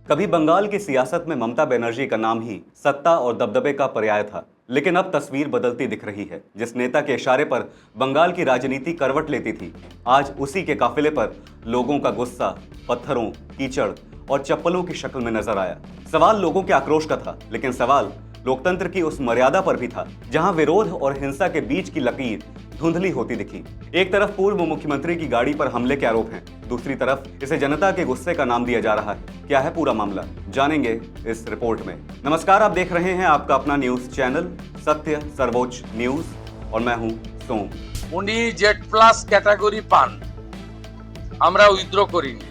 कभी बंगाल की सियासत में ममता बनर्जी का नाम ही सत्ता और दबदबे का पर्याय था, लेकिन अब तस्वीर बदलती दिख रही है। जिस नेता के इशारे पर बंगाल की राजनीति करवट लेती थी, आज उसी के काफिले पर लोगों का गुस्सा पत्थरों, कीचड़ और चप्पलों की शक्ल में नजर आया। सवाल लोगों के आक्रोश का था, लेकिन सवाल लोकतंत्र की उस मर्यादा पर भी था जहां विरोध और हिंसा के बीच की लकीर धुंधली होती दिखी। एक तरफ पूर्व मुख्यमंत्री की गाड़ी पर हमले के आरोप हैं, दूसरी तरफ इसे जनता के गुस्से का नाम दिया जा रहा है। क्या है पूरा मामला, जानेंगे इस रिपोर्ट में। नमस्कार, आप देख रहे हैं आपका अपना न्यूज चैनल सत्य सर्वोच्च न्यूज और मैं हूं सोम। उन्हीं जेड प्लस कैटेगरी पान আমরা উইথড্র করিনি।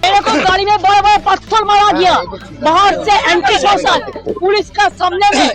एरकम गाड़ी में बड़ा बड़ा पत्थर मारा गया, बाहर से एंटी सोशल पुलिस का सामने में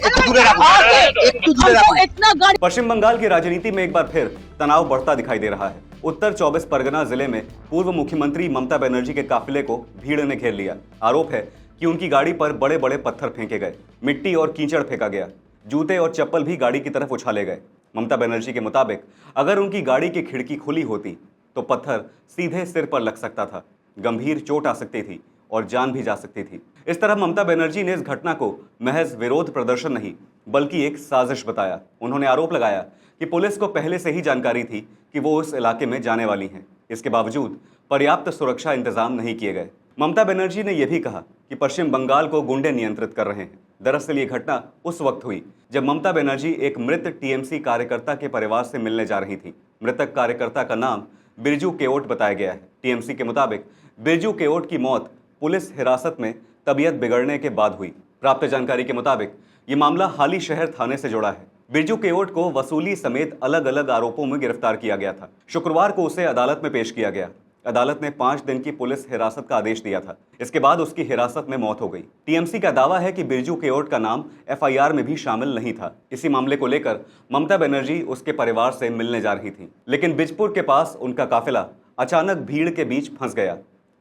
इतना गाड़ी। पश्चिम बंगाल की राजनीति में एक बार फिर तनाव बढ़ता दिखाई दे रहा है। उत्तर 24 परगना जिले में पूर्व मुख्यमंत्री ममता बनर्जी के काफिले को भीड़ ने घेर लिया। आरोप है कि उनकी गाड़ी पर बड़े बड़े पत्थर फेंके गए, मिट्टी और कीचड़ फेंका गया, जूते और चप्पल भी गाड़ी की तरफ उछाले गए। ममता बनर्जी के मुताबिक अगर उनकी गाड़ी की खिड़की खुली होती तो पत्थर सीधे सिर पर लग सकता था, गंभीर चोट आ सकती थी और जान भी जा सकती थी। इस तरह ममता बनर्जी ने इस घटना को महज विरोध प्रदर्शन नहीं बल्कि एक साजिश बताया। उन्होंने आरोप लगाया कि पुलिस को पहले से ही जानकारी थी कि वो उस इलाके में जाने वाली हैं। इसके बावजूद पर्याप्त सुरक्षा इंतजाम नहीं किए गए। ममता बनर्जी ने यह भी कहा कि पश्चिम बंगाल को गुंडे नियंत्रित कर रहे हैं। दरअसल ये घटना उस वक्त हुई जब ममता बनर्जी एक मृत टीएमसी कार्यकर्ता के परिवार से मिलने जा रही थी। मृतक कार्यकर्ता का नाम बिरजू केओट बताया गया है। टीएमसी के मुताबिक बिरजू केओट की मौत पुलिस हिरासत में तबीयत बिगड़ने के बाद हुई। प्राप्त जानकारी के मुताबिक ये मामला हाली शहर थाने से जुड़ा है। बिरजू केओट को वसूली समेत अलग अलग आरोपों में गिरफ्तार किया गया था। शुक्रवार को उसे अदालत में पेश किया गया। अदालत ने 5 दिन की पुलिस हिरासत का आदेश दिया था। इसके बाद उसकी हिरासत में मौत हो गई। टीएमसी का दावा है कि बिरजू केओट का नाम एफआईआर में भी शामिल नहीं था। इसी मामले को लेकर ममता बनर्जी उसके परिवार से मिलने जा रही थी, लेकिन बिजपुर के पास उनका काफिला अचानक भीड़ के बीच फंस गया।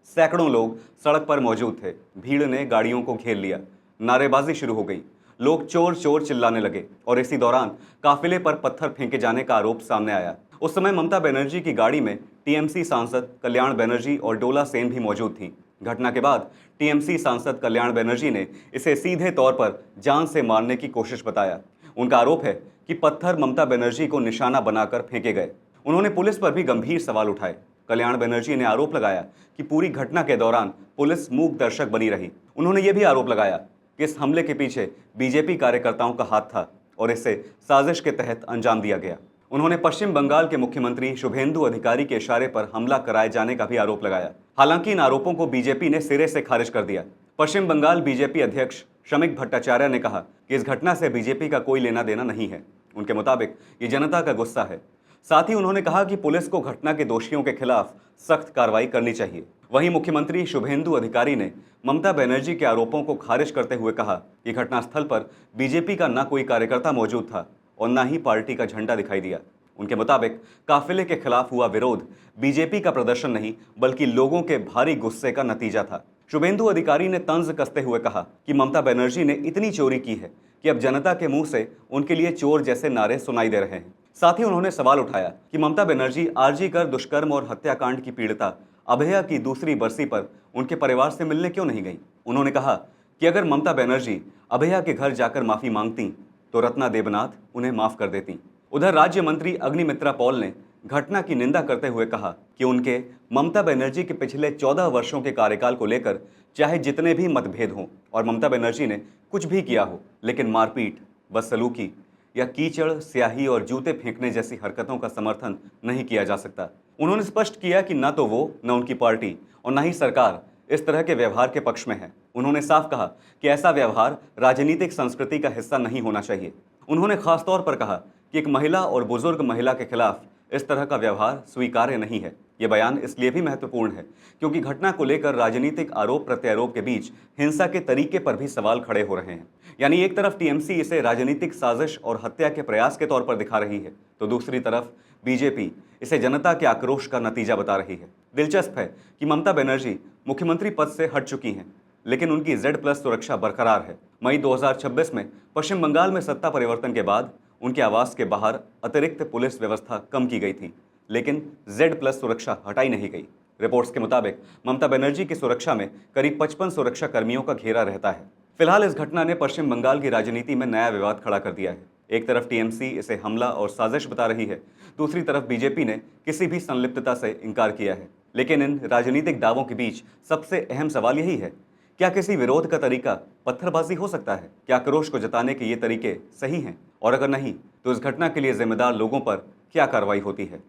सैकड़ों लोग सड़क पर मौजूद थे। भीड़ ने गाड़ियों को घेर लिया, नारेबाजी शुरू हो गई, लोग चोर चोर चिल्लाने लगे और इसी दौरान काफिले पर पत्थर फेंके जाने का आरोप सामने आया। उस समय ममता बनर्जी की गाड़ी में टीएमसी सांसद कल्याण बनर्जी और डोला सेन भी मौजूद थी। घटना के बाद टीएमसी सांसद कल्याण बनर्जी ने इसे सीधे तौर पर जान से मारने की कोशिश बताया। उनका आरोप है कि पत्थर ममता बनर्जी को निशाना बनाकर फेंके गए। उन्होंने पुलिस पर भी गंभीर सवाल उठाए। कल्याण बनर्जी ने आरोप लगाया कि पूरी घटना के दौरान पुलिस मूक दर्शक बनी रही। उन्होंने यह भी आरोप लगाया कि इस हमले के पीछे बीजेपी कार्यकर्ताओं का हाथ था और इसे साजिश के तहत अंजाम दिया गया। उन्होंने पश्चिम बंगाल के मुख्यमंत्री शुभेंदु अधिकारी के इशारे पर हमला कराए जाने का भी आरोप लगाया। हालांकि इन आरोपों को बीजेपी ने सिरे से खारिज कर दिया। पश्चिम बंगाल बीजेपी अध्यक्ष शमिक भट्टाचार्य ने कहा कि इस घटना से बीजेपी का कोई लेना देना नहीं है। उनके मुताबिक ये जनता का गुस्सा है। साथ ही उन्होंने कहा कि पुलिस को घटना के दोषियों के खिलाफ सख्त कार्रवाई करनी चाहिए। वहीं मुख्यमंत्री शुभेंदु अधिकारी ने ममता बनर्जी के आरोपों को खारिज करते हुए कहा कि घटनास्थल पर बीजेपी का न कोई कार्यकर्ता मौजूद था और न ही पार्टी का झंडा दिखाई दिया। उनके मुताबिक काफिले के खिलाफ हुआ विरोध बीजेपी का प्रदर्शन नहीं बल्कि लोगों के भारी गुस्से का नतीजा था। शुभेंदु अधिकारी ने तंज कसते हुए कहा कि ममता बनर्जी ने इतनी चोरी की है कि अब जनता के मुंह से उनके लिए चोर जैसे नारे सुनाई दे रहे हैं। साथ ही उन्होंने सवाल उठाया कि ममता बनर्जी आरजी कर दुष्कर्म और हत्याकांड की पीड़िता अभया की दूसरी बरसी पर उनके परिवार से मिलने क्यों नहीं गई। उन्होंने कहा कि अगर ममता बनर्जी अभया के घर जाकर माफी मांगती तो रत्ना देबनाथ उन्हें माफ कर देती। उधर राज्य मंत्री अग्निमित्रा पॉल ने घटना की निंदा करते हुए कहा कि उनके ममता बनर्जी के पिछले 14 वर्षों के कार्यकाल को लेकर चाहे जितने भी मतभेद हों और ममता बनर्जी ने कुछ भी किया हो, लेकिन मारपीट, बदसलूकी या कीचड़, स्याही और जूते फेंकने जैसी हरकतों का समर्थन नहीं किया जा सकता। उन्होंने स्पष्ट किया कि न तो वो, न उनकी पार्टी और न ही सरकार इस तरह के व्यवहार के पक्ष में है। उन्होंने साफ कहा कि ऐसा व्यवहार राजनीतिक संस्कृति का हिस्सा नहीं होना चाहिए। उन्होंने खासतौर पर कहा कि एक महिला और बुजुर्ग महिला के खिलाफ इस तरह का व्यवहार स्वीकार्य नहीं है। ये बयान इसलिए भी महत्वपूर्ण है क्योंकि घटना को लेकर राजनीतिक आरोप प्रत्यारोप के बीच हिंसा के तरीके पर भी सवाल खड़े हो रहे हैं। यानी एक तरफ टीएमसी इसे राजनीतिक साजिश और हत्या के प्रयास के तौर पर दिखा रही है, तो दूसरी तरफ बीजेपी इसे जनता के आक्रोश का नतीजा बता रही है। दिलचस्प है कि ममता बनर्जी मुख्यमंत्री पद से हट चुकी हैं, लेकिन उनकी Z+ सुरक्षा बरकरार है। मई 2026 में पश्चिम बंगाल में सत्ता परिवर्तन के बाद उनके आवास के बाहर अतिरिक्त पुलिस व्यवस्था कम की गई थी, लेकिन Z+ सुरक्षा हटाई नहीं गई। रिपोर्ट्स के मुताबिक ममता बनर्जी की सुरक्षा में करीब 55 सुरक्षा कर्मियों का घेरा रहता है। फिलहाल इस घटना ने पश्चिम बंगाल की राजनीति में नया विवाद खड़ा कर दिया है। एक तरफ टीएमसी इसे हमला और साजिश बता रही है, दूसरी तरफ बीजेपी ने किसी भी संलिप्तता से इनकार किया है। लेकिन इन राजनीतिक दावों के बीच सबसे अहम सवाल यही है, क्या किसी विरोध का तरीका पत्थरबाजी हो सकता है? क्या आक्रोश को जताने के ये तरीके सही हैं? और अगर नहीं, तो इस घटना के लिए जिम्मेदार लोगों पर क्या कार्रवाई होती है?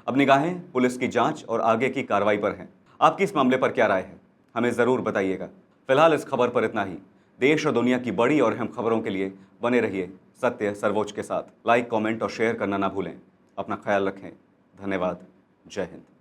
अब निगाहें पुलिस की जांच और आगे की कार्रवाई पर हैं। आपकी इस मामले पर क्या राय है, हमें ज़रूर बताइएगा। फिलहाल इस खबर पर इतना ही। देश और दुनिया की बड़ी और अहम खबरों के लिए बने रहिए सत्य सर्वोच्च के साथ। लाइक, कमेंट और शेयर करना ना भूलें। अपना ख्याल रखें। धन्यवाद। जय हिंद।